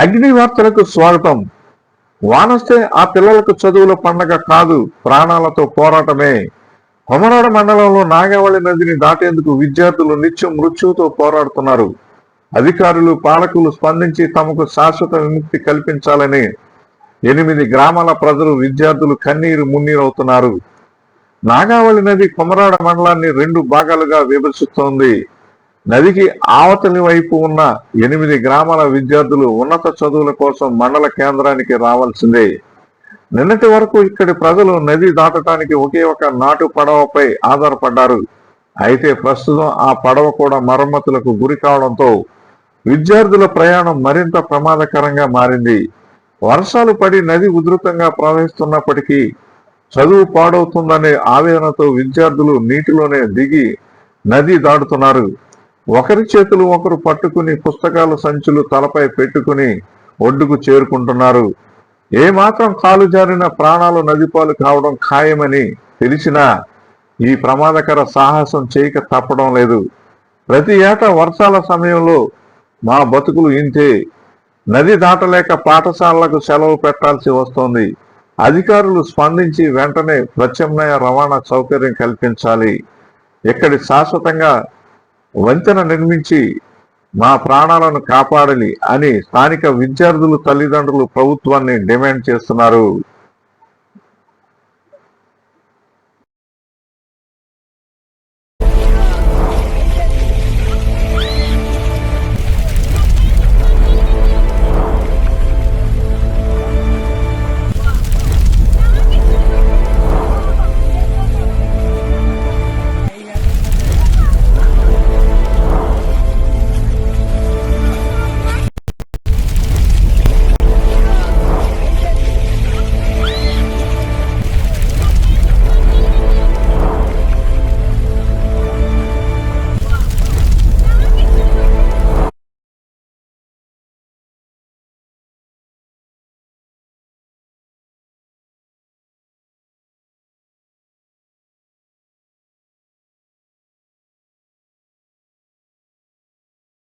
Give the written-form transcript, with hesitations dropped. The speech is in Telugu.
అగ్ని వార్తలకు స్వాగతం. వానొస్తే ఆ పిల్లలకు చదువుల పండగ కాదు, ప్రాణాలతో పోరాటమే. కొమరాడ మండలంలో నాగావళి నదిని దాటేందుకు విద్యార్థులు నిత్యం మృత్యువుతో పోరాడుతున్నారు. అధికారులు, పాలకులు స్పందించి తమకు శాశ్వత విముక్తి కల్పించాలని 8 గ్రామాల ప్రజలు, విద్యార్థులు కన్నీరు మున్నీరవుతున్నారు. నాగావళి నది కొమరాడ మండలాన్ని 2 భాగాలుగా విభజిస్తోంది. నదికి ఆవతలి వైపు ఉన్న 8 గ్రామాల విద్యార్థులు ఉన్నత చదువుల కోసం మండల కేంద్రానికి రావాల్సిందే. నిన్నటి వరకు ఇక్కడి ప్రజలు నది దాటడానికి ఒకే ఒక నాటు పడవపై ఆధారపడ్డారు. అయితే ప్రస్తుతం ఆ పడవ కూడా మరమ్మతులకు గురి కావడంతో విద్యార్థుల ప్రయాణం మరింత ప్రమాదకరంగా మారింది. వర్షాలు పడి నది ఉధృతంగా ప్రవహిస్తున్నప్పటికీ చదువు పాడవుతుందనే ఆవేదనతో విద్యార్థులు నీటిలోనే దిగి నది దాటుతున్నారు. ఒకరి చేతులు ఒకరు పట్టుకుని పుస్తకాల సంచులు తలపై పెట్టుకుని ఒడ్డుకు చేరుకుంటున్నారు. ఏమాత్రం కాలు జారిన ప్రాణాలు నదిపాలు కావడం ఖాయమని తెలిసినా ఈ ప్రమాదకర సాహసం చేయక తప్పడం లేదు. ప్రతి ఏటా వర్షాల సమయంలో మా బతుకులు ఇంతే. నది దాటలేక పాఠశాలలకు సెలవు పెట్టాల్సి వస్తోంది. అధికారులు స్పందించి వెంటనే ప్రత్యామ్నాయ రవాణా సౌకర్యం కల్పించాలి. ఇక్కడి శాశ్వతంగా వంతెన నిర్మించి మా ప్రాణాలను కాపాడాలి అని స్థానిక విద్యార్థులు, తల్లిదండ్రులు ప్రభుత్వాన్ని డిమాండ్ చేస్తున్నారు.